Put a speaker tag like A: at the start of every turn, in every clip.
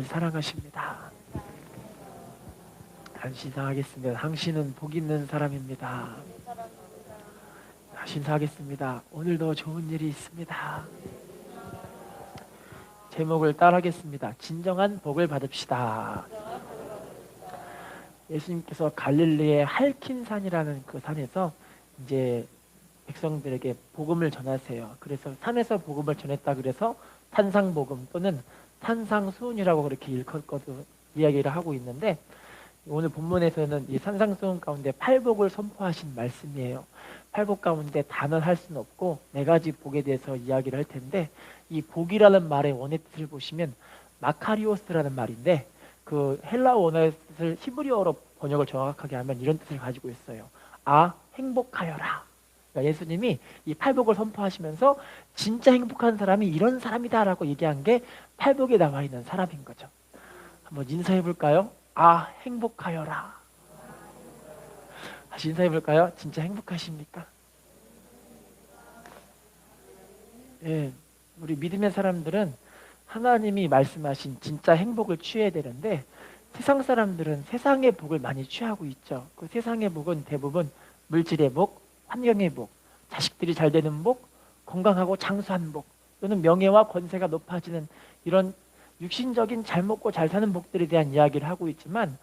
A: 사랑하십니다. 신사하겠습니다. 당신은 복 있는 사람입니다. 신사하겠습니다. 오늘도 좋은 일이 있습니다. 제목을 따라하겠습니다. 진정한 복을 받읍시다. 예수님께서 갈릴리의 할킨산이라는 그 산에서 이제 백성들에게 복음을 전하세요. 그래서 산에서 복음을 전했다 그래서 탄상복음 또는 산상수훈이라고 그렇게 일컫거든 이야기를 하고 있는데, 오늘 본문에서는 이 산상수훈 가운데 팔복을 선포하신 말씀이에요. 팔복 가운데 단언할 수는 없고 네 가지 복에 대해서 이야기를 할 텐데, 이 복이라는 말의 원의 뜻을 보시면 마카리오스라는 말인데, 그 헬라어 원어의 뜻을 히브리어로 번역을 정확하게 하면 이런 뜻을 가지고 있어요. 행복하여라. 그러니까 예수님이 이 팔복을 선포하시면서 진짜 행복한 사람이 이런 사람이다라고 얘기한 게 팔복에 나와 있는 사람인 거죠. 한번 인사해 볼까요? 행복하여라. 다시 인사해 볼까요? 진짜 행복하십니까? 예, 우리 믿음의 사람들은 하나님이 말씀하신 진짜 행복을 취해야 되는데, 세상 사람들은 세상의 복을 많이 취하고 있죠. 그 세상의 복은 대부분 물질의 복, 환경의 복, 자식들이 잘 되는 복, 건강하고 장수한 복, 또는 명예와 권세가 높아지는 이런 육신적인 잘 먹고 잘 사는 복들에 대한 이야기를 하고 있지만,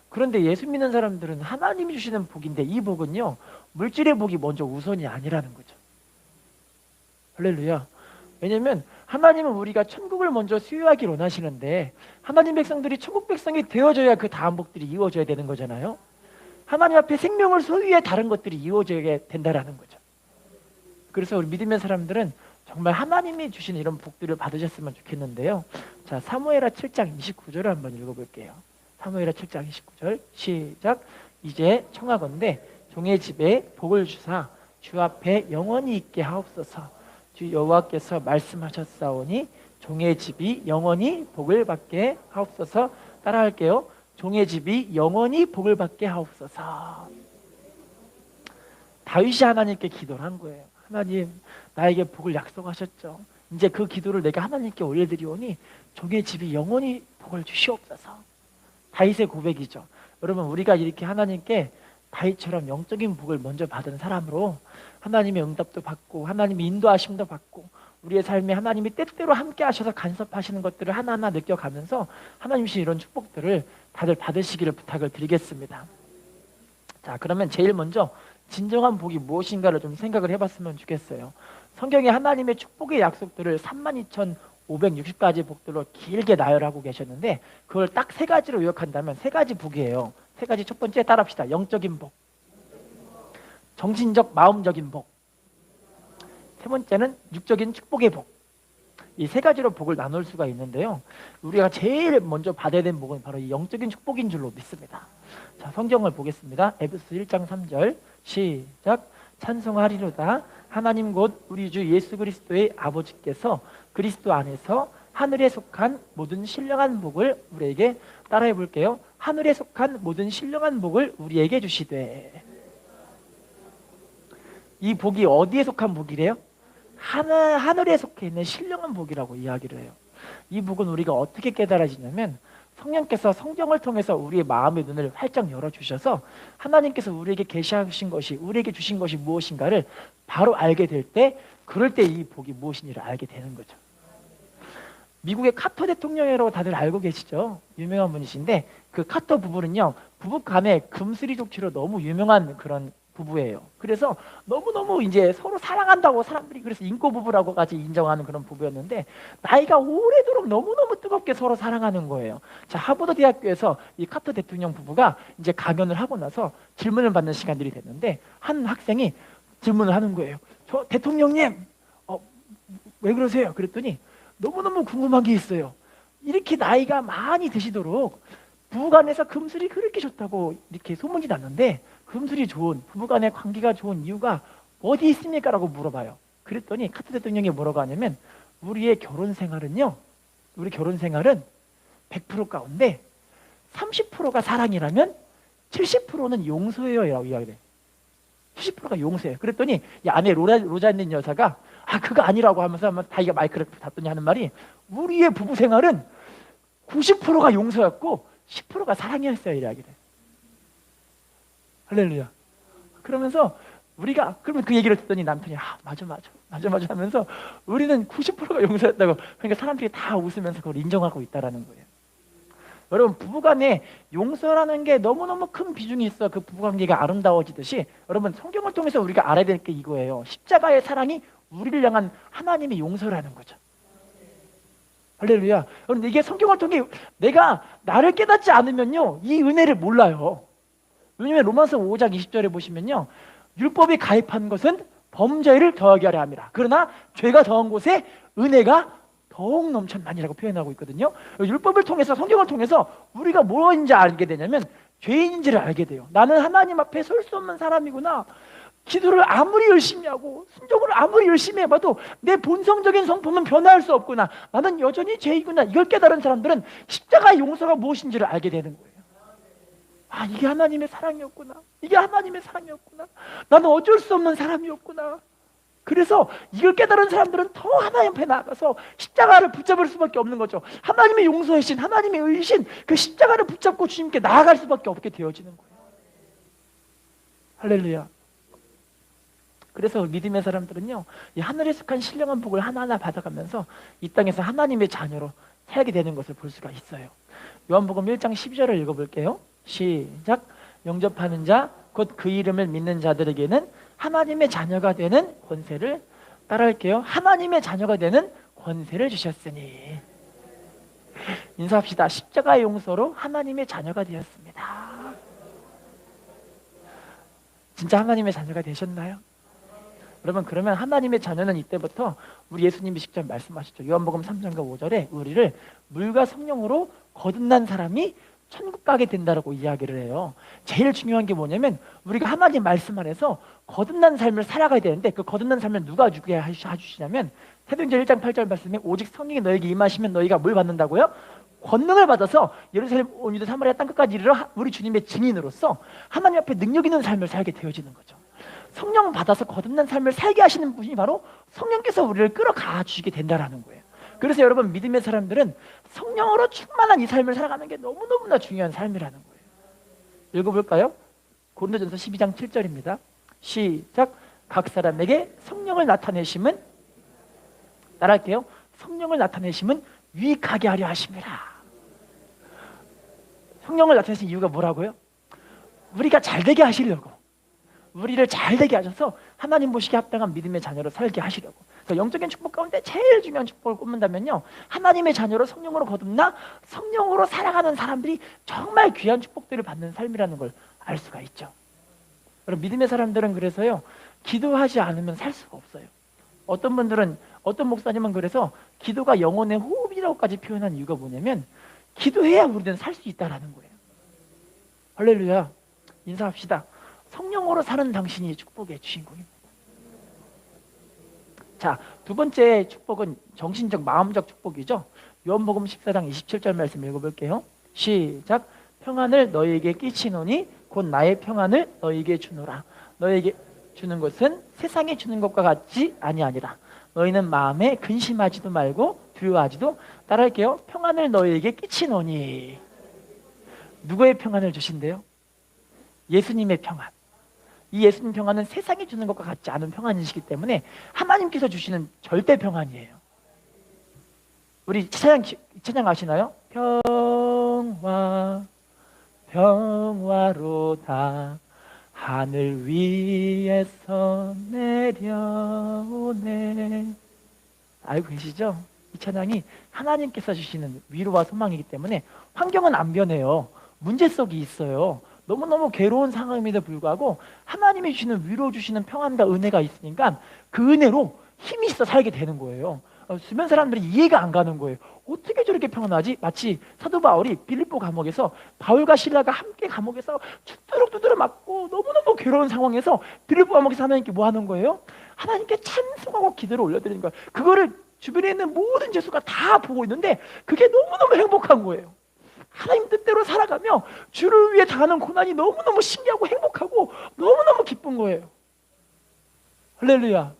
A: 그런데 예수 믿는 사람들은 하나님이 주시는 복인데 이 복은요, 물질의 복이 먼저 우선이 아니라는 거죠. 할렐루야. 왜냐면 하나님은 우리가 천국을 먼저 수여하길 원하시는데, 하나님 백성들이 천국 백성이 되어져야 그 다음 복들이 이루어져야 되는 거잖아요. 하나님 앞에 생명을 소유해 다른 것들이 이루어져야 된다라는 거죠. 그래서 우리 믿음의 사람들은 정말 하나님이 주신 이런 복들을 받으셨으면 좋겠는데요. 자, 사무엘하 7장 29절을 한번 읽어볼게요. 사무엘하 7장 29절 시작. 이제 청하건대 종의 집에 복을 주사 주 앞에 영원히 있게 하옵소서. 주 여호와께서 말씀하셨사오니 종의 집이 영원히 복을 받게 하옵소서. 따라할게요. 종의 집이 영원히 복을 받게 하옵소서. 다윗이 하나님께 기도를 한 거예요. 하나님, 나에게 복을 약속하셨죠. 이제 그 기도를 내가 하나님께 올려드리오니 종의 집이 영원히 복을 주시옵소서. 다윗의 고백이죠. 여러분, 우리가 이렇게 하나님께 다윗처럼 영적인 복을 먼저 받은 사람으로 하나님의 응답도 받고 하나님의 인도하심도 받고 우리의 삶에 하나님이 때때로 함께 하셔서 간섭하시는 것들을 하나하나 느껴가면서 하나님 주신 이런 축복들을 다들 받으시기를 부탁을 드리겠습니다. 자, 그러면 제일 먼저 진정한 복이 무엇인가를 좀 생각을 해봤으면 좋겠어요. 성경에 하나님의 축복의 약속들을 32,560가지 복들로 길게 나열하고 계셨는데, 그걸 딱 세 가지로 요약한다면 세 가지 복이에요. 세 가지. 첫 번째 따라합시다. 영적인 복, 정신적 마음적인 복, 세 번째는 육적인 축복의 복. 이 세 가지로 복을 나눌 수가 있는데요, 우리가 제일 먼저 받아야 되는 복은 바로 이 영적인 축복인 줄로 믿습니다. 자, 성경을 보겠습니다. 에베소 1장 3절 시작. 찬송하리로다 하나님 곧 우리 주 예수 그리스도의 아버지께서 그리스도 안에서 하늘에 속한 모든 신령한 복을 우리에게, 따라해 볼게요. 하늘에 속한 모든 신령한 복을 우리에게 주시되. 이 복이 어디에 속한 복이래요? 하늘에 속해 있는 신령한 복이라고 이야기를 해요. 이 복은 우리가 어떻게 깨달아지냐면, 성령께서 성경을 통해서 우리의 마음의 눈을 활짝 열어주셔서 하나님께서 우리에게 계시하신 것이, 우리에게 주신 것이 무엇인가를 바로 알게 될 때, 그럴 때 이 복이 무엇인지를 알게 되는 거죠. 미국의 카터 대통령이라고 다들 알고 계시죠? 유명한 분이신데, 그 카터 부부는요, 부부 간의 금슬이 좋기로 너무 유명한 그런 부부예요. 그래서 너무너무 이제 서로 사랑한다고 사람들이 그래서 인고 부부라고까지 인정하는 그런 부부였는데, 나이가 오래도록 너무너무 뜨겁게 서로 사랑하는 거예요. 자, 하버드 대학교에서 이 카터 대통령 부부가 이제 강연을 하고 나서 질문을 받는 시간들이 됐는데, 한 학생이 질문을 하는 거예요. 저 대통령님, 왜 그러세요? 그랬더니 너무너무 궁금한 게 있어요. 이렇게 나이가 많이 드시도록 부부간에서 금슬이 그렇게 좋다고 이렇게 소문이 났는데, 금슬이 좋은, 부부간의 관계가 좋은 이유가 어디 있습니까? 라고 물어봐요. 그랬더니 카터 대통령이 뭐라고 하냐면, 우리 결혼 생활은 100% 가운데 30%가 사랑이라면 70%는 용서예요 라고 이야기해요. 70%가 용서예요. 그랬더니 이 안에 로자 있는 여자가 그거 아니라고 하면서 자기가 마이크를 닫더니 하는 말이, 우리의 부부 생활은 90%가 용서였고 10%가 사랑이었어요. 이야기를. 할렐루야. 그러면서 우리가 그러면 그 얘기를 듣더니 남편이 맞아 하면서 우리는 90%가 용서였다고. 그러니까 사람들이 다 웃으면서 그걸 인정하고 있다라는 거예요. 여러분, 부부간에 용서라는 게 너무너무 큰 비중이 있어. 그 부부관계가 아름다워지듯이 여러분, 성경을 통해서 우리가 알아야 될 게 이거예요. 십자가의 사랑이 우리를 향한 하나님의 용서라는 거죠. 할렐루야. 여러분, 이게 성경을 통해 내가 나를 깨닫지 않으면요 이 은혜를 몰라요. 왜냐면 로마서 5장 20절에 보시면요, 율법이 가입한 것은 범죄를 더하게 하려 함이라. 그러나 죄가 더한 곳에 은혜가 더욱 넘쳤나니라고 표현하고 있거든요. 율법을 통해서, 성경을 통해서 우리가 뭐인지 알게 되냐면 죄인인지를 알게 돼요. 나는 하나님 앞에 설 수 없는 사람이구나. 기도를 아무리 열심히 하고 순종을 아무리 열심히 해봐도 내 본성적인 성품은 변화할 수 없구나. 나는 여전히 죄이구나. 이걸 깨달은 사람들은 십자가의 용서가 무엇인지를 알게 되는 거예요. 이게 하나님의 사랑이었구나. 이게 하나님의 사랑이었구나. 나는 어쩔 수 없는 사람이었구나. 그래서 이걸 깨달은 사람들은 더 하나님 앞에 나아가서 십자가를 붙잡을 수밖에 없는 거죠. 하나님의 용서의 신, 하나님의 의신, 그 십자가를 붙잡고 주님께 나아갈 수밖에 없게 되어지는 거예요. 할렐루야. 그래서 믿음의 사람들은요, 이 하늘에 속한 신령한 복을 하나하나 받아가면서 이 땅에서 하나님의 자녀로 살게 되는 것을 볼 수가 있어요. 요한복음 1장 12절을 읽어볼게요. 시작. 영접하는 자, 곧 그 이름을 믿는 자들에게는 하나님의 자녀가 되는 권세를, 따라할게요. 하나님의 자녀가 되는 권세를 주셨으니. 인사합시다. 십자가의 용서로 하나님의 자녀가 되었습니다. 진짜 하나님의 자녀가 되셨나요? 여러분, 그러면 하나님의 자녀는 이때부터 우리 예수님이 직접 말씀하셨죠. 요한복음 3장과 5절에 우리를 물과 성령으로 거듭난 사람이 천국 가게 된다라고 이야기를 해요. 제일 중요한 게 뭐냐면 우리가 하나님 말씀 안에서 거듭난 삶을 살아가야 되는데, 그 거듭난 삶을 누가 주게 해주시냐면 사도행전 1장 8절 말씀에 오직 성령이 너에게 임하시면 너희가 뭘 받는다고요? 권능을 받아서 예루살렘 온 유대 사마리아 땅끝까지 이르러 우리 주님의 증인으로서 하나님 앞에 능력 있는 삶을 살게 되어지는 거죠. 성령 받아서 거듭난 삶을 살게 하시는 분이 바로 성령께서 우리를 끌어가 주시게 된다라는 거예요. 그래서 여러분, 믿음의 사람들은 성령으로 충만한 이 삶을 살아가는 게 너무너무나 중요한 삶이라는 거예요. 읽어볼까요? 고린도전서 12장 7절입니다. 시작. 각 사람에게 성령을 나타내심은, 따라할게요. 성령을 나타내심은 유익하게 하려 하심이라. 성령을 나타내신 이유가 뭐라고요? 우리가 잘되게 하시려고, 우리를 잘되게 하셔서 하나님 보시기에 합당한 믿음의 자녀로 살게 하시려고. 그래서 영적인 축복 가운데 제일 중요한 축복을 꼽는다면요, 하나님의 자녀로 성령으로 거듭나 성령으로 살아가는 사람들이 정말 귀한 축복들을 받는 삶이라는 걸 알 수가 있죠. 여러분, 믿음의 사람들은 그래서요, 기도하지 않으면 살 수가 없어요. 어떤 분들은, 어떤 목사님은 그래서 기도가 영혼의 호흡이라고까지 표현한 이유가 뭐냐면 기도해야 우리는 살 수 있다라는 거예요. 할렐루야. 인사합시다. 성령으로 사는 당신이 축복의 주인공입니다. 자, 두 번째 축복은 정신적, 마음적 축복이죠. 요한복음 14장 27절 말씀 읽어볼게요. 시작. 평안을 너희에게 끼치노니 곧 나의 평안을 너희에게 주노라. 너희에게 주는 것은 세상에 주는 것과 같지 아니하니라. 너희는 마음에 근심하지도 말고 두려워하지도, 따라할게요. 평안을 너희에게 끼치노니. 누구의 평안을 주신대요? 예수님의 평안. 이 예수님 평안은 세상이 주는 것과 같지 않은 평안이시기 때문에 하나님께서 주시는 절대 평안이에요. 우리 찬양 아시나요? 평화 평화로다 하늘 위에서 내려오네. 알고 계시죠? 이 찬양이 하나님께서 주시는 위로와 소망이기 때문에 환경은 안 변해요. 문제 속이 있어요. 너무너무 괴로운 상황임에도 불구하고 하나님이 주시는, 위로 주시는 평안과 은혜가 있으니까 그 은혜로 힘이 있어 살게 되는 거예요. 주변 사람들이 이해가 안 가는 거예요. 어떻게 저렇게 평안하지? 마치 사도 바울이 빌립보 감옥에서 바울과 실라가 함께 감옥에서 두드러 맞고 너무너무 괴로운 상황에서 빌립보 감옥에서 하나님께 뭐 하는 거예요? 하나님께 찬송하고 기도를 올려드리는 거예요. 그거를 주변에 있는 모든 죄수가 다 보고 있는데 그게 너무너무 행복한 거예요. 하나님 뜻대로 살아가며 주를 위해 당하는 고난이 너무너무 신기하고 행복하고 너무너무 기쁜 거예요. 할렐루야.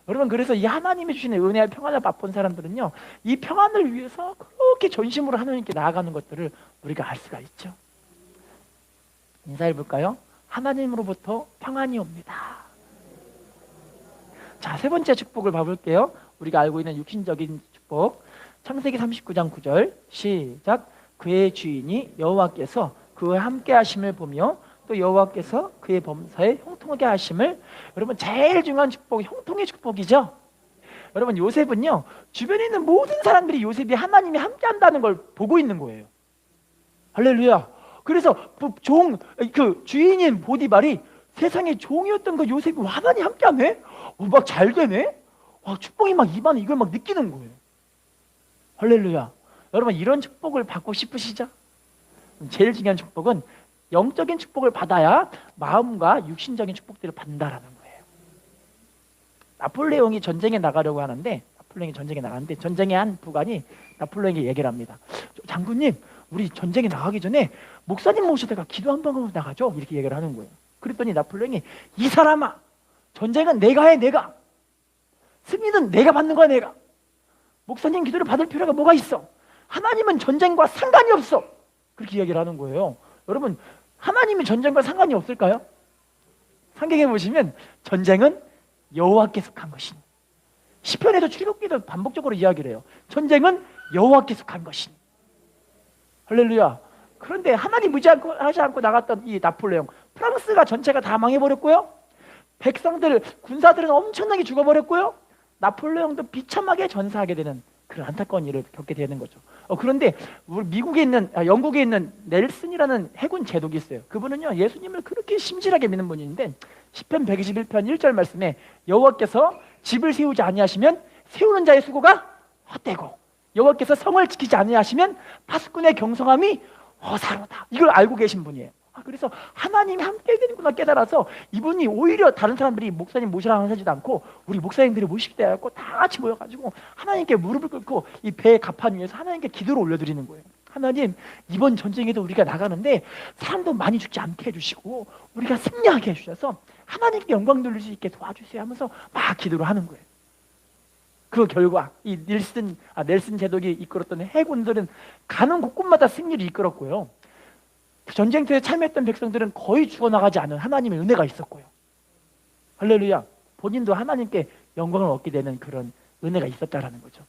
A: 여러분, 그래서 이 하나님이 주시는 은혜와 평안을 맛본 사람들은요, 이 평안을 위해서 그렇게 전심으로 하나님께 나아가는 것들을 우리가 알 수가 있죠. 인사해 볼까요? 하나님으로부터 평안이 옵니다. 자, 세 번째 축복을 봐볼게요. 우리가 알고 있는 육신적인 축복. 창세기 39장 9절 시작. 그의 주인이 여호와께서 그와 함께 하심을 보며 또 여호와께서 그의 범사에 형통하게 하심을. 여러분, 제일 중요한 축복이 형통의 축복이죠. 여러분, 요셉은요, 주변에 있는 모든 사람들이 요셉이 하나님이 함께 한다는 걸 보고 있는 거예요. 할렐루야. 그래서 그 주인인 보디발이 세상에 종이었던 그 요셉이 하나님 함께 하네? 막 잘 되네? 와, 축복이 막 입안에 이걸 막 느끼는 거예요. 할렐루야. 여러분, 이런 축복을 받고 싶으시죠? 제일 중요한 축복은 영적인 축복을 받아야 마음과 육신적인 축복들을 받는다라는 거예요. 나폴레옹이 전쟁에 나가려고 하는데, 전쟁의 한 부관이 나폴레옹에게 얘기를 합니다. 장군님, 우리 전쟁에 나가기 전에 목사님 모시다가 기도 한 번 하고 나가죠? 이렇게 얘기를 하는 거예요. 그랬더니 나폴레옹이, 이 사람아, 전쟁은 내가 해, 내가. 승리는 내가 받는 거야, 내가. 목사님 기도를 받을 필요가 뭐가 있어? 하나님은 전쟁과 상관이 없어. 그렇게 이야기를 하는 거예요. 여러분, 하나님이 전쟁과 상관이 없을까요? 성경에 보시면 전쟁은 여호와께 속한 것이니. 시편에도 출애굽기도 반복적으로 이야기를 해요. 전쟁은 여호와께 속한 것이니. 할렐루야. 그런데 하나님 의지하지 않고 나갔던 이 나폴레옹, 프랑스가 전체가 다 망해버렸고요. 백성들, 군사들은 엄청나게 죽어버렸고요. 나폴레옹도 비참하게 전사하게 되는 그런 안타까운 일을 겪게 되는 거죠. 그런데 우리 영국에 있는 넬슨이라는 해군 제독이 있어요. 그분은요, 예수님을 그렇게 심실하게 믿는 분인데 시편 121편 1절 말씀에 여호와께서 집을 세우지 아니하시면 세우는 자의 수고가 헛되고 여호와께서 성을 지키지 아니하시면 파수꾼의 경성함이 허사로다. 이걸 알고 계신 분이에요. 그래서 하나님이 함께 되는구나 깨달아서 이분이 오히려 다른 사람들이 목사님 모시라고 하지도 않고 우리 목사님들이 모시게 되었고 다 같이 모여가지고 하나님께 무릎을 꿇고 이 배의 갑판 위에서 하나님께 기도를 올려드리는 거예요. 하나님, 이번 전쟁에도 우리가 나가는데 사람도 많이 죽지 않게 해주시고 우리가 승리하게 해주셔서 하나님께 영광 돌릴 수 있게 도와주세요 하면서 막 기도를 하는 거예요. 그 결과 이 넬슨 제독이 이끌었던 해군들은 가는 곳곳마다 승리를 이끌었고요. 전쟁터에 참여했던 백성들은 거의 죽어나가지 않은 하나님의 은혜가 있었고요. 할렐루야. 본인도 하나님께 영광을 얻게 되는 그런 은혜가 있었다라는 거죠.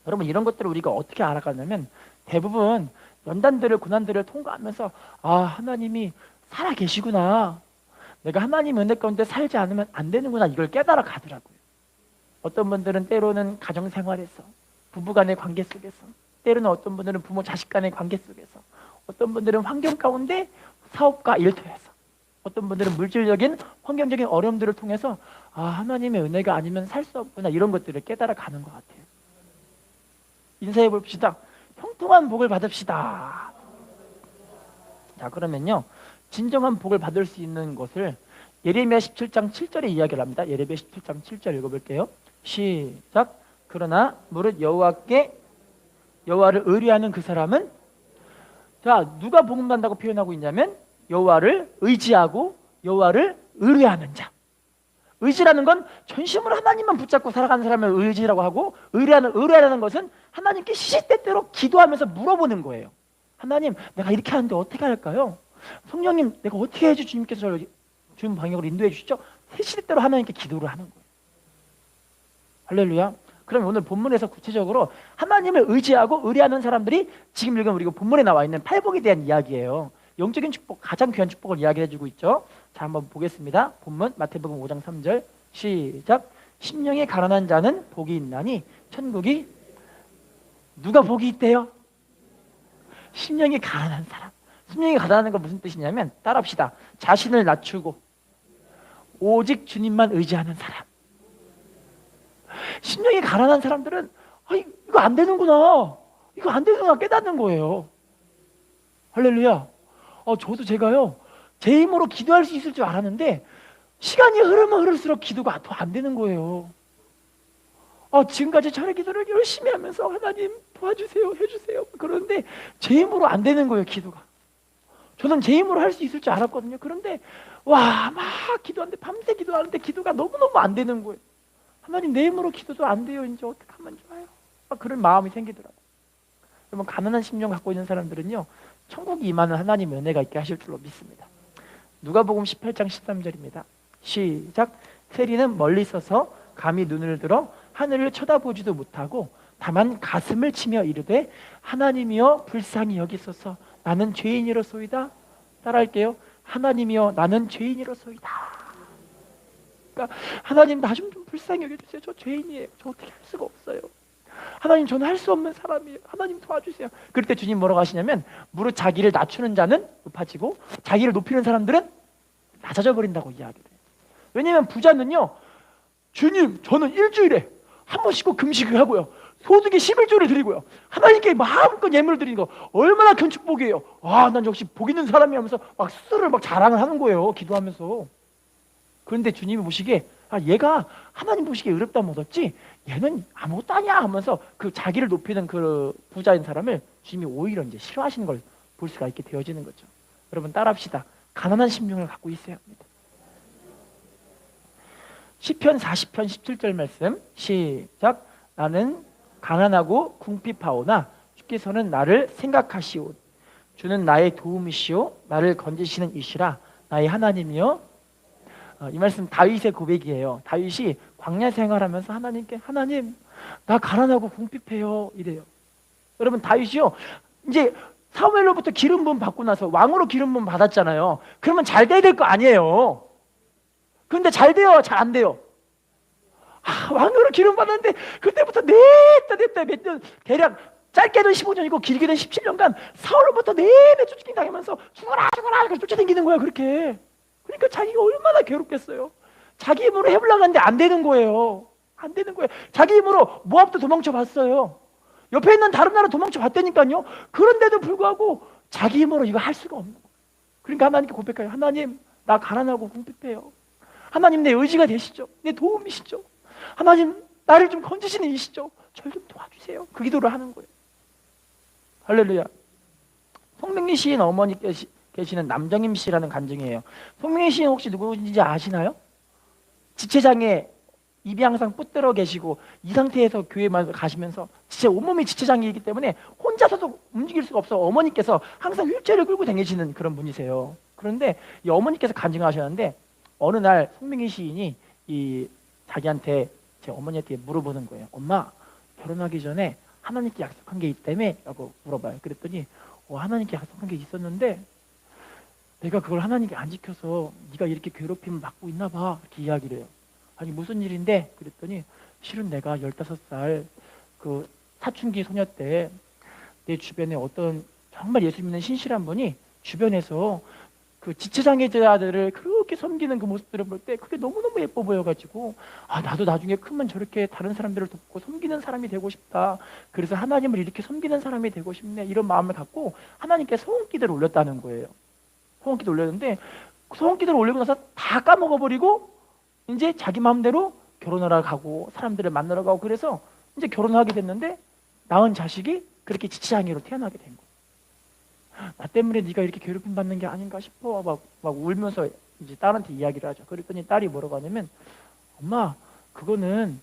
A: 여러분, 이런 것들을 우리가 어떻게 알아가냐면 대부분 연단들을 고난들을 통과하면서 하나님이 살아 계시구나, 내가 하나님 은혜 가운데 살지 않으면 안 되는구나, 이걸 깨달아 가더라고요. 어떤 분들은 때로는 가정생활에서, 부부간의 관계 속에서, 때로는 어떤 분들은 부모 자식 간의 관계 속에서, 어떤 분들은 환경 가운데 사업과 일터에서, 어떤 분들은 물질적인 환경적인 어려움들을 통해서 하나님의 은혜가 아니면 살 수 없구나, 이런 것들을 깨달아 가는 것 같아요. 인사해 봅시다. 형통한 복을 받읍시다. 자, 그러면요, 진정한 복을 받을 수 있는 것을 예레미야 17장 7절에 이야기를 합니다. 예레미야 17장 7절 읽어볼게요. 시작. 그러나 무릇 여호와를 의뢰하는 그 사람은, 자, 누가 복음 받는다고 표현하고 있냐면 여호와를 의지하고 여호와를 의뢰하는 자. 의지라는 건 전심으로 하나님만 붙잡고 살아가는 사람을 의지라고 하고, 의뢰하는 것은 하나님께 시시때때로 기도하면서 물어보는 거예요. 하나님, 내가 이렇게 하는데 어떻게 할까요? 성령님, 내가 어떻게 해야지 주님께서 저를 주님 방향으로 인도해 주시죠? 시시때때로 하나님께 기도를 하는 거예요. 할렐루야. 그럼 오늘 본문에서 구체적으로 하나님을 의지하고 의뢰하는 사람들이 지금 읽은 우리가 본문에 나와 있는 팔복에 대한 이야기예요. 영적인 축복, 가장 귀한 축복을 이야기해주고 있죠. 자, 한번 보겠습니다. 본문 마태복음 5장 3절 시작. 심령이 가난한 자는 복이 있나니 천국이, 누가 복이 있대요? 심령이 가난한 사람. 심령이 가난한 건 무슨 뜻이냐면, 따라합시다. 자신을 낮추고 오직 주님만 의지하는 사람. 심령이 가난한 사람들은 이거 안 되는구나, 이거 안 되는구나 깨닫는 거예요. 할렐루야. 저도 제가요, 제 힘으로 기도할 수 있을 줄 알았는데 시간이 흐르면 흐를수록 기도가 더 안 되는 거예요. 지금까지 철의 기도를 열심히 하면서 하나님 도와주세요, 해주세요, 그런데 제 힘으로 안 되는 거예요, 기도가. 저는 제 힘으로 할 수 있을 줄 알았거든요. 그런데 막 기도하는데, 밤새 기도하는데 기도가 너무너무 안 되는 거예요. 하나님 내 힘으로 기도도 안 돼요. 이제 어떻게 하면 좋아요? 그런 마음이 생기더라고요. 여러분, 가난한 심령 갖고 있는 사람들은요, 천국이 임하는 하나님의 은혜가 있게 하실 줄로 믿습니다. 누가복음 18장 13절입니다. 시작. 세리는 멀리 서서 감히 눈을 들어 하늘을 쳐다보지도 못하고 다만 가슴을 치며 이르되 하나님이여 불쌍히 여기소서 나는 죄인이로소이다. 따라할게요. 하나님이여 나는 죄인이로소이다. 그러니까 하나님 나 좀 불쌍히 여겨주세요. 저 죄인이에요. 저 어떻게 할 수가 없어요. 하나님 저는 할 수 없는 사람이에요. 하나님 도와주세요. 그럴 때 주님 뭐라고 하시냐면 무릇 자기를 낮추는 자는 높아지고 자기를 높이는 사람들은 낮아져 버린다고 이야기를 해요. 왜냐하면 부자는요, 주님 저는 일주일에 한 번씩 꼭 금식을 하고요, 소득의 11조를 드리고요, 하나님께 마음껏 예물을 드리는 거 얼마나 큰 축복이에요. 난 역시 복 있는 사람이 하면서 막 스스로를 막 자랑을 하는 거예요, 기도하면서. 그런데 주님이 보시기에 얘가 하나님 보시기에 의롭다면 얻었지 얘는 아무것도 아니야 하면서 그 자기를 높이는 그 부자인 사람을 주님이 오히려 이제 싫어하시는 걸 볼 수가 있게 되어지는 거죠. 여러분 따라합시다. 가난한 심령을 갖고 있어야 합니다. 시편 40편 17절 말씀 시작. 나는 가난하고 궁핍하오나 주께서는 나를 생각하시오. 주는 나의 도움이시오. 나를 건지시는 이시라 나의 하나님이요. 이 말씀 다윗의 고백이에요. 다윗이 광야 생활하면서 하나님께 하나님 나 가난하고 궁핍해요 이래요. 여러분 다윗이요, 이제 사무엘로부터 기름 부음 받고 나서 왕으로 기름 부음 받았잖아요. 그러면 잘 돼야 될 거 아니에요. 그런데 잘 돼요? 잘 안 돼요? 왕으로 기름 받았는데 그때부터 냈다 몇 년, 대략 짧게는 15년이고 길게는 17년간 사울로부터 내내 쫓기게 당하면서 죽어라 쫓아다니는 거야 그렇게. 그러니까 자기가 얼마나 괴롭겠어요. 자기 힘으로 해보려고 하는데 안 되는 거예요. 안 되는 거예요. 자기 힘으로 모압도 도망쳐 봤어요. 옆에 있는 다른 나라 도망쳐 봤다니까요. 그런데도 불구하고 자기 힘으로 이거 할 수가 없는 거예요. 그러니까 하나님께 고백해요. 하나님 나 가난하고 궁핍해요. 하나님 내 의지가 되시죠. 내 도움이시죠. 하나님 나를 좀 건지시는 이시죠. 저를 좀 도와주세요. 그 기도를 하는 거예요. 할렐루야. 송명리 시인 어머니 계시는 남정임 씨라는 간증이에요. 송명희 씨는 혹시 누구인지 아시나요? 지체장애, 입이 항상 뿌들어 계시고 이 상태에서 교회만 가시면서 진짜 온몸이 지체장애이기 때문에 혼자서도 움직일 수가 없어. 어머니께서 항상 휠체어를 끌고 다니시는 그런 분이세요. 그런데 이 어머니께서 간증하셨는데 어느 날 송명희 시인이 자기한테, 제 어머니한테 물어보는 거예요. 엄마 결혼하기 전에 하나님께 약속한 게 있다며? 라고 물어봐요. 그랬더니 하나님께 약속한 게 있었는데 내가 그걸 하나님께 안 지켜서 네가 이렇게 괴롭힘을 받고 있나 봐. 이렇게 이야기를 해요. 아니 무슨 일인데? 그랬더니 실은 내가 15살 그 사춘기 소녀 때 내 주변에 어떤 정말 예수 믿는 신실한 분이 주변에서 그 지체장애자들을 그렇게 섬기는 그 모습들을 볼 때 그게 너무너무 예뻐 보여가지고 나도 나중에 크면 저렇게 다른 사람들을 돕고 섬기는 사람이 되고 싶다. 그래서 하나님을 이렇게 섬기는 사람이 되고 싶네. 이런 마음을 갖고 하나님께 소원기도를 올렸다는 거예요. 소원기도 올렸는데 소원기도를 올리고 나서 다 까먹어버리고 이제 자기 마음대로 결혼하러 가고 사람들을 만나러 가고 그래서 이제 결혼하게 됐는데 낳은 자식이 그렇게 지체장애로 태어나게 된 거예요. 나 때문에 네가 이렇게 괴롭힘 받는 게 아닌가 싶어. 막 울면서 이제 딸한테 이야기를 하죠. 그랬더니 딸이 뭐라고 하냐면 엄마 그거는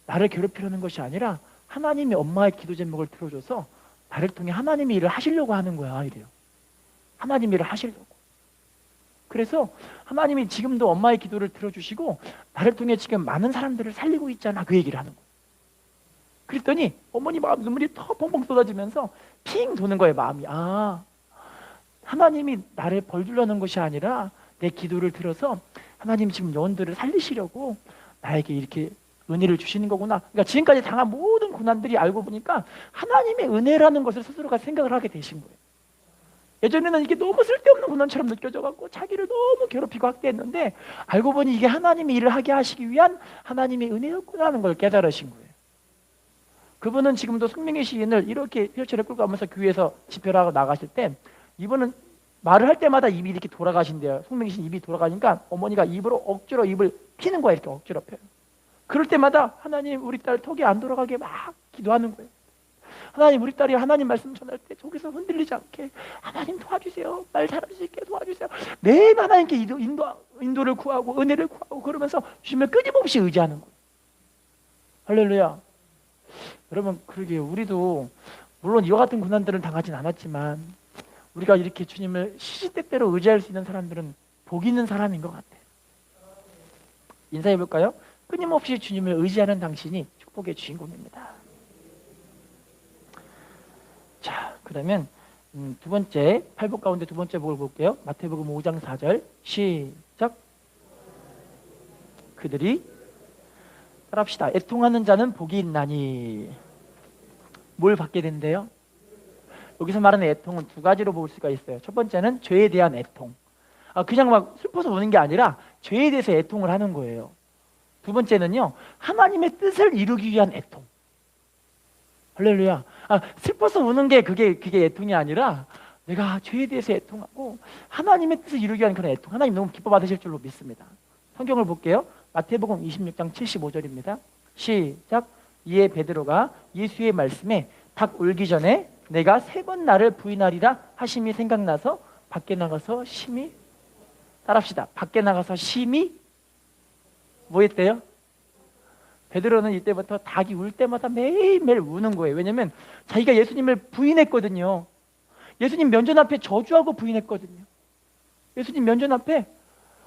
A: 나를 괴롭히려는 것이 아니라 하나님이 엄마의 기도 제목을 들어줘서 나를 통해 하나님이 일을 하시려고 하는 거야 이래요. 하나님 일을 하시려고. 그래서 하나님이 지금도 엄마의 기도를 들어주시고 나를 통해 지금 많은 사람들을 살리고 있잖아. 그 얘기를 하는 거예요. 그랬더니 어머니 마음 눈물이 더 펑펑 쏟아지면서 핑 도는 거예요. 마음이. 하나님이 나를 벌 주려는 것이 아니라 내 기도를 들어서 하나님 지금 영혼들을 살리시려고 나에게 이렇게 은혜를 주시는 거구나. 그러니까 지금까지 당한 모든 고난들이 알고 보니까 하나님의 은혜라는 것을 스스로가 생각을 하게 되신 거예요. 예전에는 이게 너무 쓸데없는 고난처럼 느껴져갖고 자기를 너무 괴롭히고 학대했는데 알고 보니 이게 하나님이 일을 하게 하시기 위한 하나님의 은혜였구나는 걸 깨달으신 거예요. 그분은 지금도 송명희 시인을 이렇게 휠체어를 끌고 가면서 교회에서 집회를 하고 나가실 때 이분은 말을 할 때마다 입이 이렇게 돌아가신대요. 송명희 시인 입이 돌아가니까 어머니가 입으로 억지로 입을 피는 거예요. 이렇게 억지로 펴요. 그럴 때마다 하나님 우리 딸 턱이 안 돌아가게 막 기도하는 거예요. 하나님 우리 딸이 하나님 말씀 전할 때 저기서 흔들리지 않게 하나님 도와주세요. 말 잘할 수 있게 도와주세요. 매일 하나님께 인도를 구하고 은혜를 구하고 그러면서 주님을 끊임없이 의지하는 거예요. 할렐루야. 여러분, 그러게 우리도 물론 이와 같은 고난들을 당하진 않았지만 우리가 이렇게 주님을 시시때때로 의지할 수 있는 사람들은 복 있는 사람인 것 같아요. 인사해 볼까요? 끊임없이 주님을 의지하는 당신이 축복의 주인공입니다. 자, 그러면 두 번째, 팔복 가운데 두 번째 복을 볼게요. 마태복음 5장 4절 시작. 그들이 따라합시다. 애통하는 자는 복이 있나니. 뭘 받게 된대요? 여기서 말하는 애통은 두 가지로 볼 수가 있어요. 첫 번째는 죄에 대한 애통. 그냥 막 슬퍼서 우는 게 아니라 죄에 대해서 애통을 하는 거예요. 두 번째는요, 하나님의 뜻을 이루기 위한 애통. 할렐루야. 슬퍼서 우는 게 그게 애통이 아니라 내가 죄에 대해서 애통하고 하나님의 뜻을 이루기 위한 그런 애통. 하나님 너무 기뻐 받으실 줄로 믿습니다. 성경을 볼게요. 마태복음 26장 75절입니다. 시작. 이에 베드로가 예수의 말씀에 닭 울기 전에 내가 3번 나를 부인하리라 하심이 생각나서 밖에 나가서 심히 따라합시다. 밖에 나가서 심히 뭐 했대요? 베드로는 이때부터 닭이 울 때마다 매일매일 우는 거예요. 왜냐하면 자기가 예수님을 부인했거든요. 예수님 면전 앞에 저주하고 부인했거든요. 예수님 면전 앞에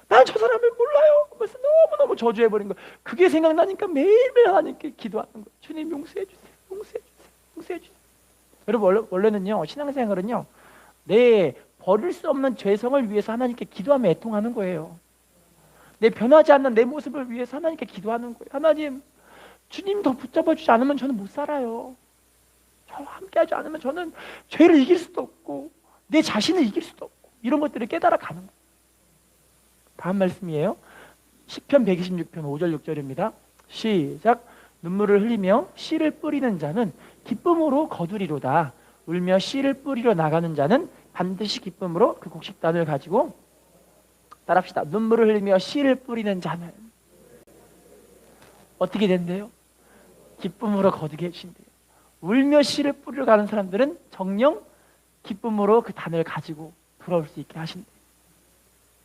A: 난 저 사람을 몰라요. 그래서 너무너무 저주해버린 거예요. 그게 생각나니까 매일매일 하나님께 기도하는 거예요. 주님 용서해 주세요. 용서해 주세요. 용서해 주세요. 여러분, 원래는요, 신앙생활은요, 내 버릴 수 없는 죄성을 위해서 하나님께 기도하며 애통하는 거예요. 내 변하지 않는 내 모습을 위해서 하나님께 기도하는 거예요. 하나님, 주님 더 붙잡아 주지 않으면 저는 못 살아요. 저와 함께하지 않으면 저는 죄를 이길 수도 없고 내 자신을 이길 수도 없고 이런 것들을 깨달아 가는 거예요. 다음 말씀이에요. 시편 126편 5절 6절입니다. 시작. 눈물을 흘리며 씨를 뿌리는 자는 기쁨으로 거두리로다. 울며 씨를 뿌리러 나가는 자는 반드시 기쁨으로 그 곡식단을 가지고 따라합시다. 눈물을 흘리며 씨를 뿌리는 자는 어떻게 된대요? 기쁨으로 거두게 해주신대요. 울며 씨를 뿌리러 가는 사람들은 정녕 기쁨으로 그 단을 가지고 돌아올 수 있게 하신대요.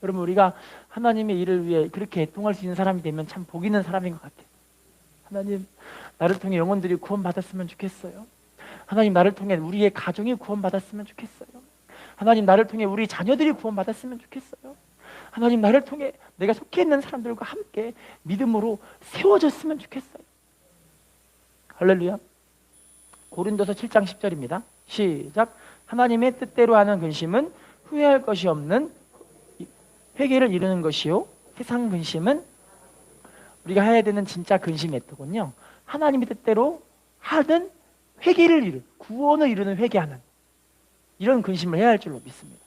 A: 여러분, 우리가 하나님의 일을 위해 그렇게 애통할 수 있는 사람이 되면 참 복 있는 사람인 것 같아요. 하나님, 나를 통해 영혼들이 구원받았으면 좋겠어요. 하나님, 나를 통해 우리의 가정이 구원받았으면 좋겠어요. 하나님, 나를 통해 우리 자녀들이 구원받았으면 좋겠어요. 하나님, 나를 통해 내가 속해 있는 사람들과 함께 믿음으로 세워졌으면 좋겠어요. 할렐루야. 고린도서 7장 10절입니다. 시작. 하나님의 뜻대로 하는 근심은 후회할 것이 없는 회개를 이루는 것이요, 세상 근심은 우리가 해야 되는 진짜 근심 애통은요, 하나님의 뜻대로 하는 회개를 이루는, 구원을 이루는 회개하는 이런 근심을 해야 할 줄로 믿습니다.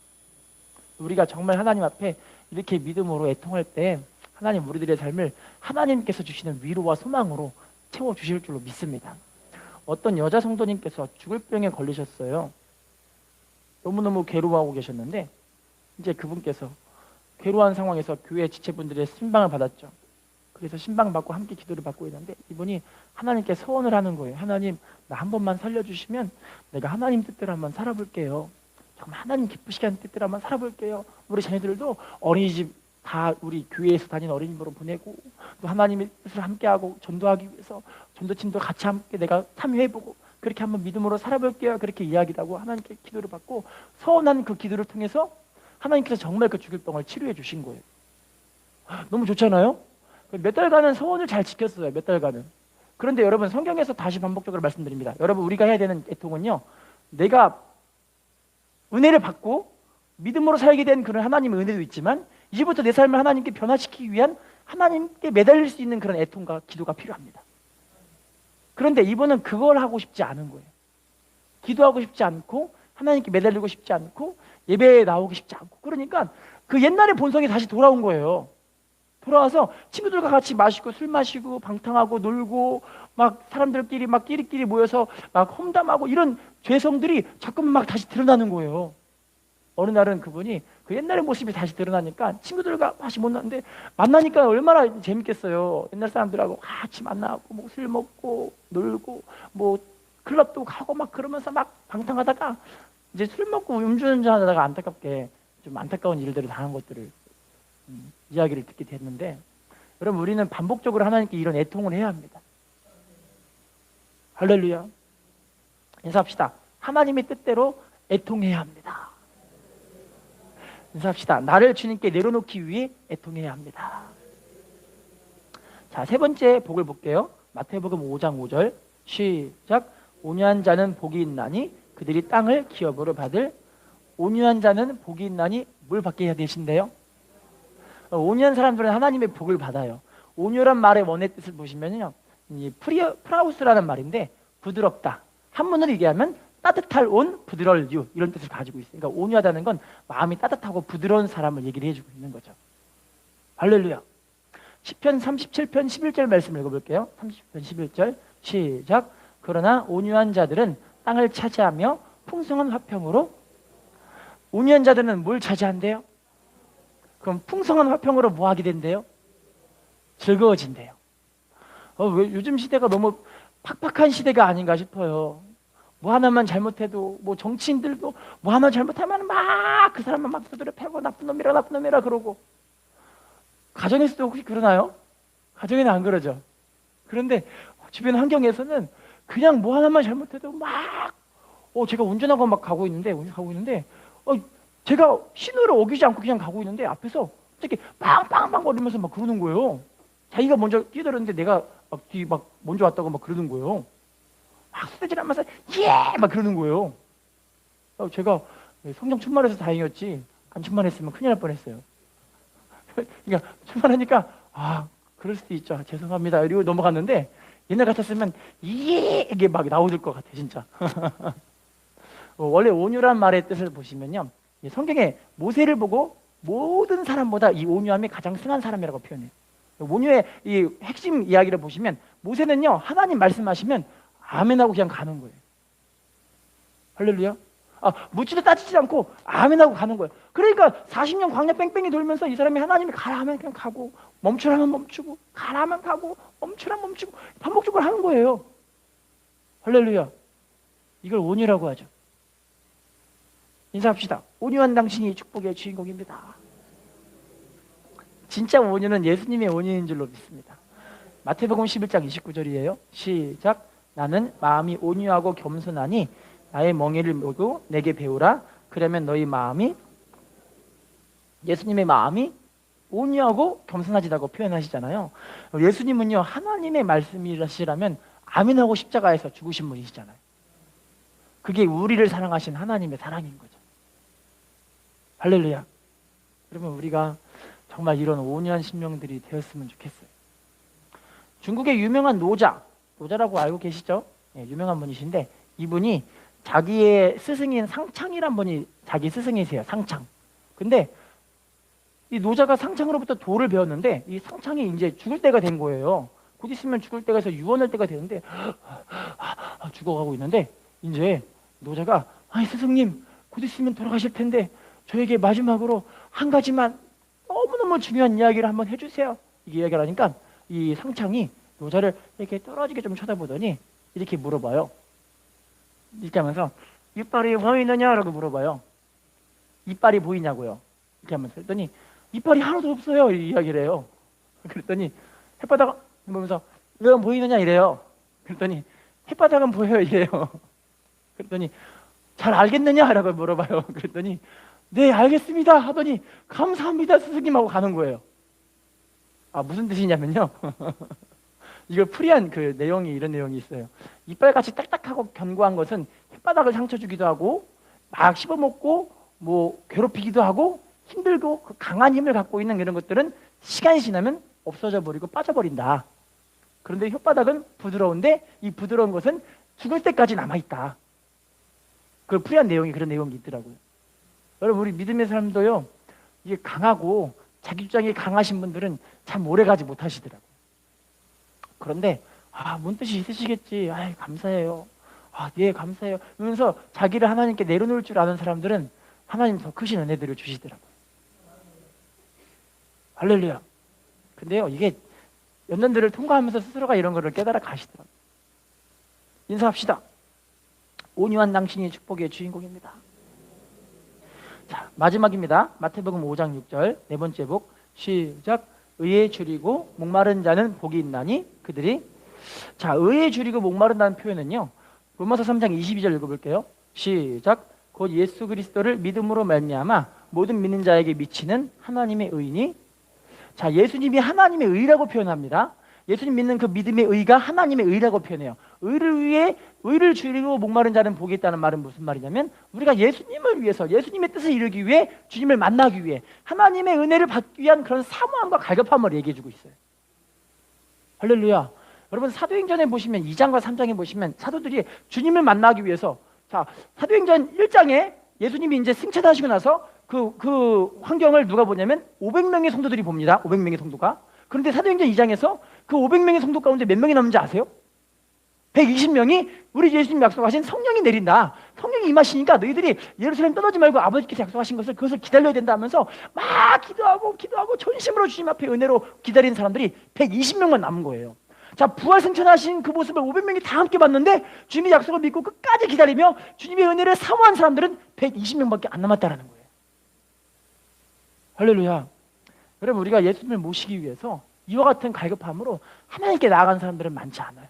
A: 우리가 정말 하나님 앞에 이렇게 믿음으로 애통할 때 하나님 우리들의 삶을 하나님께서 주시는 위로와 소망으로 채워주실 줄로 믿습니다. 어떤 여자 성도님께서 죽을 병에 걸리셨어요. 너무너무 괴로워하고 계셨는데 이제 그분께서 괴로운 상황에서 교회 지체분들의 신방을 받았죠. 그래서 신방 받고 함께 기도를 받고 있는데 이분이 하나님께 서원을 하는 거예요. 하나님, 나 한 번만 살려주시면 내가 하나님 뜻대로 한번 살아볼게요. 정말 하나님 기쁘시게 하는 뜻대로 한번 살아볼게요. 우리 자녀들도 어린이집 다 우리 교회에서 다니는 어린이집으로 보내고 또 하나님의 뜻을 함께하고 전도하기 위해서 전도팀도 같이 함께 내가 참여해보고 그렇게 한번 믿음으로 살아볼게요. 그렇게 이야기를 하고 하나님께 기도를 받고 서원한 그 기도를 통해서 하나님께서 정말 그 죽을 병을 치료해 주신 거예요. 너무 좋잖아요? 몇 달간은 서원을 잘 지켰어요. 몇 달간은. 그런데 여러분, 성경에서 다시 반복적으로 말씀드립니다. 여러분, 우리가 해야 되는 애통은요, 내가 은혜를 받고 믿음으로 살게 된 그런 하나님의 은혜도 있지만 이제부터 내 삶을 하나님께 변화시키기 위한 하나님께 매달릴 수 있는 그런 애통과 기도가 필요합니다. 그런데 이분은 그걸 하고 싶지 않은 거예요. 기도하고 싶지 않고 하나님께 매달리고 싶지 않고 예배에 나오기 싶지 않고, 그러니까 그 옛날의 본성이 다시 돌아온 거예요. 돌아와서 친구들과 같이 마시고 술 마시고 방탕하고 놀고 막 사람들끼리 막 끼리끼리 모여서 막 험담하고 이런 죄성들이 자꾸만 막 다시 드러나는 거예요. 어느 날은 그분이 그 옛날의 모습이 다시 드러나니까 친구들과 다시 만났는데 만나니까 얼마나 재밌겠어요. 옛날 사람들하고 같이 만나고 뭐 술 먹고 놀고 뭐 클럽도 가고 막 그러면서 막 방탕하다가 이제 술 먹고 음주운전하다가 안타깝게 좀 안타까운 일들을 당한 것들을 이야기를 듣게 됐는데, 여러분, 우리는 반복적으로 하나님께 이런 애통을 해야 합니다. 할렐루야. 인사합시다. 하나님의 뜻대로 애통해야 합니다. 인사합시다. 나를 주님께 내려놓기 위해 애통해야 합니다. 자, 세 번째 복을 볼게요. 마태복음 5장 5절 시작. 온유한 자는 복이 있나니 그들이 땅을 기업으로 받을. 온유한 자는 복이 있나니 뭘 받게 해야 되신대요? 온유한 사람들은 하나님의 복을 받아요. 온유란 말의 원의 뜻을 보시면요, 이 프라우스라는 말인데 부드럽다. 한문으로 얘기하면 따뜻할 온, 부드러울 유, 이런 뜻을 가지고 있어요. 그러니까 온유하다는 건 마음이 따뜻하고 부드러운 사람을 얘기를 해주고 있는 거죠. 할렐루야. 시편 37편 11절 말씀 읽어볼게요. 30편 11절 시작. 그러나 온유한 자들은 땅을 차지하며 풍성한 화평으로. 온유한 자들은 뭘 차지한대요? 그럼 풍성한 화평으로 뭐 하게 된대요? 즐거워진대요. 왜 요즘 시대가 너무 팍팍한 시대가 아닌가 싶어요. 뭐 하나만 잘못해도, 뭐 정치인들도 뭐 하나 잘못하면 막 그 사람만 막 두드려 패고 나쁜 놈이라 그러고. 가정에서도 혹시 그러나요? 가정에는 안 그러죠. 그런데 주변 환경에서는 그냥 뭐 하나만 잘못해도 막 제가 운전하고 막 가고 있는데 제가 신호를 어기지 않고 그냥 가고 있는데 앞에서 이렇게 빵빵빵 거리면서 막 그러는 거예요. 자기가 먼저 뛰어들었는데 내가 막 뒤 막 먼저 왔다고 막 그러는 거예요. 막 쓰러지면서 예! 막 그러는 거예요. 제가 성령 충만해서 다행이었지, 안 충만했으면 큰일 날 뻔했어요. 그러니까 충만하니까 그럴 수도 있죠. 죄송합니다. 이러고 넘어갔는데 옛날 같았으면 예! 이게 막 나오질 것 같아 진짜. 원래 온유란 말의 뜻을 보시면요, 성경에 모세를 보고 모든 사람보다 이 온유함이 가장 승한 사람이라고 표현해요. 온유의 이 핵심 이야기를 보시면 모세는요, 하나님 말씀하시면 아멘하고 그냥 가는 거예요. 할렐루야. 묻지도 따지지 않고 아멘하고 가는 거예요. 그러니까 40년 광야 뺑뺑이 돌면서 이 사람이 하나님이 가라 하면 그냥 가고, 멈추라면 멈추고, 가라 하면 가고, 멈추라면 멈추고, 반복적으로 하는 거예요. 할렐루야. 이걸 온유라고 하죠. 인사합시다. 온유한 당신이 축복의 주인공입니다. 진짜 온유는 예수님의 온유인 줄로 믿습니다. 마태복음 11장 29절이에요. 시작. 나는 마음이 온유하고 겸손하니 나의 멍에를 메고 내게 배우라. 그러면 너희 마음이, 예수님의 마음이 온유하고 겸손하지다고 표현하시잖아요. 예수님은요, 하나님의 말씀이시라면 아멘하고 십자가에서 죽으신 분이시잖아요. 그게 우리를 사랑하신 하나님의 사랑인 거죠. 할렐루야. 그러면 우리가 정말 이런 온유한 심령들이 되었으면 좋겠어요. 중국의 유명한 노자라고 알고 계시죠? 유명한 분이신데, 이분이 자기의 스승인 상창이란 분이 자기 스승이세요. 상창. 근데 이 노자가 상창으로부터 도를 배웠는데 이 상창이 이제 죽을 때가 된 거예요. 곧 있으면 죽을 때가 돼서 유언할 때가 되는데 죽어가고 있는데, 이제 노자가 스승님, 곧 있으면 돌아가실 텐데 저에게 마지막으로 한 가지만 너무너무 중요한 이야기를 한번 해주세요. 이게 이야기를 하니까 이 상창이 노자를 이렇게 떨어지게 좀 쳐다보더니 이렇게 물어봐요. 이렇게 하면서 이빨이 보이느냐라고 물어봐요. 이빨이 보이냐고요. 이렇게 하면서 했더니 이빨이 하나도 없어요. 이 이야기를 해요. 그랬더니 햇바닥 보면서 이건 보이느냐 이래요. 그랬더니 햇바닥은 보여요 이래요. 그랬더니 잘 알겠느냐라고 물어봐요. 그랬더니 네 알겠습니다 하더니 감사합니다 스승님 하고 가는 거예요. 무슨 뜻이냐면요. 이걸 풀이한 그 내용이 이런 내용이 있어요. 이빨같이 딱딱하고 견고한 것은 혓바닥을 상처 주기도 하고 막 씹어먹고 뭐 괴롭히기도 하고 힘들고 그 강한 힘을 갖고 있는 이런 것들은 시간이 지나면 없어져 버리고 빠져버린다. 그런데 혓바닥은 부드러운데 이 부드러운 것은 죽을 때까지 남아있다. 그걸 풀이한 내용이 그런 내용이 있더라고요. 여러분, 우리 믿음의 사람도요, 이게 강하고 자기 주장이 강하신 분들은 참 오래가지 못하시더라고요. 그런데 뭔 뜻이 있으시겠지. 감사해요. 예 감사해요. 이러면서 자기를 하나님께 내려놓을 줄 아는 사람들은 하나님 더 크신 은혜들을 주시더라고요. 할렐루야. 근데요, 이게 연년들을 통과하면서 스스로가 이런 거를 깨달아 가시더라고요. 인사합시다. 온유한 당신이 축복의 주인공입니다. 자, 마지막입니다. 마태복음 5장 6절 네 번째 복 시작. 의에 줄이고 목마른 자는 복이 있나니 그들이. 자, 의에 줄이고 목마른다는 표현은요. 로마서 3장 22절 읽어볼게요. 시작. 곧 예수 그리스도를 믿음으로 말미암아 모든 믿는 자에게 미치는 하나님의 의니. 자, 예수님이 하나님의 의라고 표현합니다. 예수님 믿는 그 믿음의 의가 하나님의 의라고 표현해요. 의를 위해 의를 줄이고 목마른 자는 복이 있다는 말은 무슨 말이냐면 우리가 예수님을 위해서 예수님의 뜻을 이루기 위해 주님을 만나기 위해 하나님의 은혜를 받기 위한 그런 사모함과 갈급함을 얘기해주고 있어요. 할렐루야. 여러분 사도행전에 보시면 2장과 3장에 보시면 사도들이 주님을 만나기 위해서 자 사도행전 1장에 예수님이 이제 승천하시고 나서 그 환경을 누가 보냐면 500명의 성도들이 봅니다. 500명의 성도가. 그런데 사도행전 2장에서 그 500명의 성도 가운데 몇 명이 남는지 아세요? 120명이 우리 예수님 약속하신 성령이 내린다. 성령이 임하시니까 너희들이 예루살렘 떠나지 말고 아버지께서 약속하신 것을 그것을 기다려야 된다 하면서 막 기도하고 전심으로 주님 앞에 은혜로 기다리는 사람들이 120명만 남은 거예요. 자, 부활 승천하신 그 모습을 500명이 다 함께 봤는데 주님의 약속을 믿고 끝까지 기다리며 주님의 은혜를 사모한 사람들은 120명밖에 안 남았다라는 거예요. 할렐루야. 여러분 우리가 예수님을 모시기 위해서 이와 같은 갈급함으로 하나님께 나아간 사람들은 많지 않아요.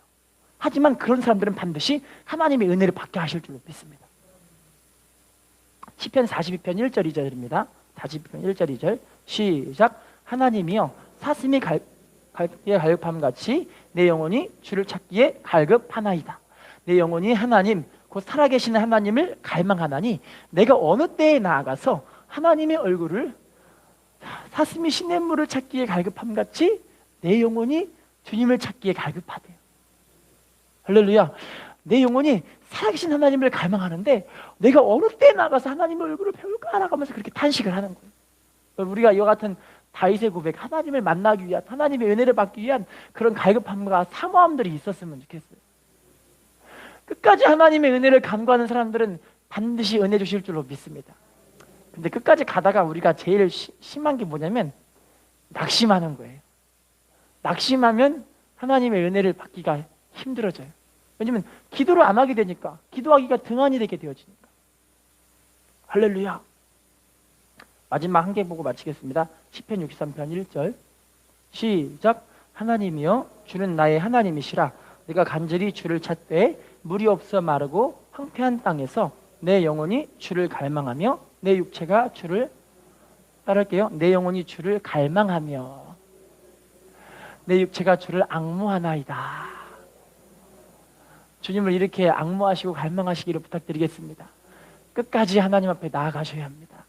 A: 하지만 그런 사람들은 반드시 하나님의 은혜를 받게 하실 줄로 믿습니다. 시편 42편 1절 2절입니다. 42편 1절 2절 시작. 하나님이여 사슴이 갈급기에 갈급함 같이 내 영혼이 주를 찾기에 갈급하나이다. 내 영혼이 하나님 곧 살아계시는 하나님을 갈망하나니 내가 어느 때에 나아가서 하나님의 얼굴을 사슴이 시냇물을 찾기에 갈급함 같이 내 영혼이 주님을 찾기에 갈급하대요. 할렐루야. 내 영혼이 살아계신 하나님을 갈망하는데 내가 어느 때에 나가서 하나님의 얼굴을 배울까 하면서 그렇게 탄식을 하는 거예요. 우리가 이와 같은 다윗의 고백, 하나님을 만나기 위한, 하나님의 은혜를 받기 위한 그런 갈급함과 사모함들이 있었으면 좋겠어요. 끝까지 하나님의 은혜를 간구하는 사람들은 반드시 은혜 주실 줄로 믿습니다. 근데 끝까지 가다가 우리가 제일 심한 게 뭐냐면 낙심하는 거예요. 낙심하면 하나님의 은혜를 받기가 힘들어져요. 왜냐면 기도를 안 하게 되니까, 기도하기가 등한이 되게 되어지니까. 할렐루야. 마지막 한 개 보고 마치겠습니다. 시편 63편 1절 시작. 하나님이여 주는 나의 하나님이시라. 내가 간절히 주를 찾되 물이 없어 마르고 황폐한 땅에서 내 영혼이 주를 갈망하며 내 육체가 주를 따를게요. 내 영혼이 주를 갈망하며 내 육체가 주를 앙모하나이다. 주님을 이렇게 앙모하시고 갈망하시기를 부탁드리겠습니다. 끝까지 하나님 앞에 나아가셔야 합니다.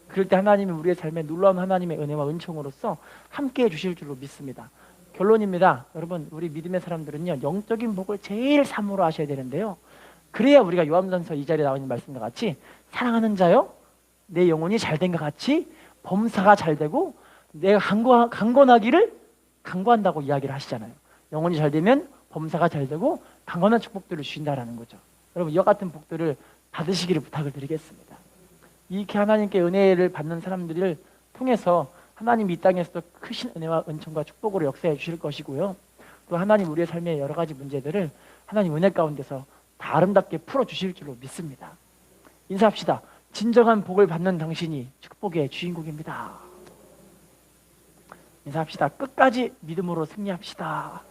A: 그럴 때 하나님이 우리의 삶에 놀라운 하나님의 은혜와 은총으로서 함께해 주실 줄로 믿습니다. 결론입니다. 여러분 우리 믿음의 사람들은요 영적인 복을 제일 사모로 하셔야 되는데요. 그래야 우리가 요한전서 2절에 나와 있는 말씀과 같이 사랑하는 자요 내 영혼이 잘된 것 같이 범사가 잘되고 내가 강건하기를 강구한다고 이야기를 하시잖아요. 영혼이 잘되면 범사가 잘되고 강건한 축복들을 주신다라는 거죠. 여러분 이와 같은 복들을 받으시기를 부탁을 드리겠습니다. 이렇게 하나님께 은혜를 받는 사람들을 통해서 하나님이 이 땅에서도 크신 은혜와 은총과 축복으로 역사해 주실 것이고요. 또 하나님 우리의 삶의 여러 가지 문제들을 하나님 은혜 가운데서 다 아름답게 풀어주실 줄로 믿습니다. 인사합시다. 진정한 복을 받는 당신이 축복의 주인공입니다. 인사합시다. 끝까지 믿음으로 승리합시다.